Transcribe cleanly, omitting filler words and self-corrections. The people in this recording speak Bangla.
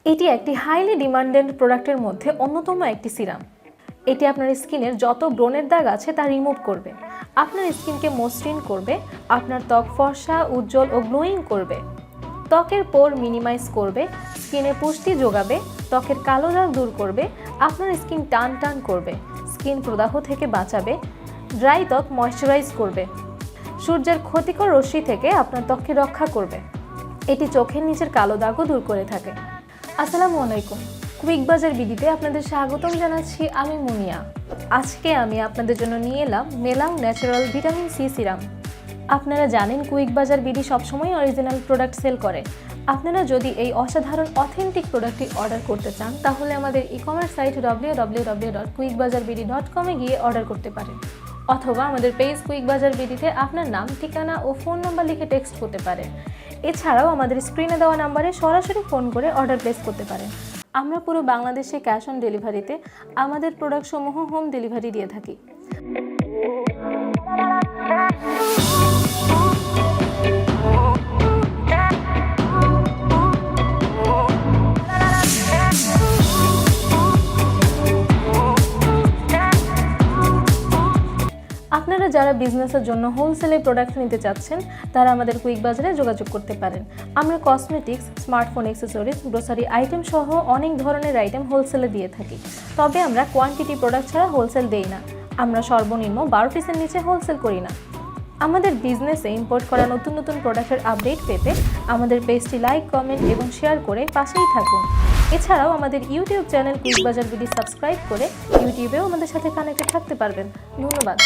এটি একটি হাইলি ডিমান্ডেড প্রোডাক্টের মধ্যে অন্যতম একটি সিরাম। এটি আপনার স্কিনের যত ব্রণের দাগ আছে তা রিমুভ করবে, আপনার স্কিনকে মসৃণ করবে, আপনার ত্বক ফর্সা, উজ্জ্বল ও গ্লোয়িং করবে, ত্বকের পোর মিনিমাইজ করবে, স্কিনে পুষ্টি যোগাবে, ত্বকের কালো দাগ দূর করবে, আপনার স্কিন টান টান করবে, স্কিন প্রদাহ থেকে বাঁচাবে, ড্রাই ত্বক ময়শ্চারাইজ করবে, সূর্যের ক্ষতিকর রশ্মি থেকে আপনার ত্বককে রক্ষা করবে। এটি চোখের নিচের কালো দাগও দূর করে থাকে। আসসালামু আলাইকুম, কুইক বাজার বিডিতে আপনাদের স্বাগতম জানাচ্ছি। আমি মুনিয়া। আজকে আমি আপনাদের জন্য নিয়ে এলাম মেলাও ন্যাচারাল ভিটামিন সি সিরাম। আপনারা জানেন কুইক বাজার বিডি সবসময় অরিজিনাল প্রোডাক্ট সেল করে। আপনারা যদি এই অসাধারণ অথেন্টিক প্রোডাক্টটি অর্ডার করতে চান তাহলে আমাদের ই-কমার্স সাইট www.quickbazarbidi.com এ গিয়ে অর্ডার করতে পারেন, অথবা আমাদের পেজ কুইক বাজার বিডিতে আপনার নাম, ঠিকানা ও ফোন নাম্বার লিখে টেক্সট করতে পারেন। এছাড়াও আমাদের স্ক্রিনে দেওয়া নাম্বারে সরাসরি ফোন করে অর্ডার প্লেস করতে পারেন। আমরা পুরো বাংলাদেশে ক্যাশ অন ডেলিভারিতে আমাদের প্রোডাক্টসমূহ হোম ডেলিভারি দিয়ে থাকি। আপনারা যারা বিজনেসের জন্য হোলসেলে প্রোডাক্ট নিতে চাচ্ছেন তারা আমাদের কুইক বাজারে যোগাযোগ করতে পারেন। আমরা cosmetics, smartphone accessories, grocery item সহ অনেক ধরনের আইটেম হোলসেলে দিয়ে থাকি। তবে আমরা কোয়ান্টিটি প্রোডাক্ট ছাড়া হোলসেল দেই না। আমরা সর্বনিম্ন 12 পিসের নিচে হোলসেল করি না। আমাদের বিজনেসে ইম্পোর্ট করা নতুন নতুন প্রোডাক্টের আপডেট পেতে আমাদের পেজটি লাইক, কমেন্ট এবং শেয়ার করে পাশেই থাকুন। এছাড়াও আমাদের ইউটিউব চ্যানেল কুইক বাজার বিডি সাবস্ক্রাইব করে ইউটিউবেও আমাদের সাথে কানেক্টেড থাকতে পারবেন। ধন্যবাদ।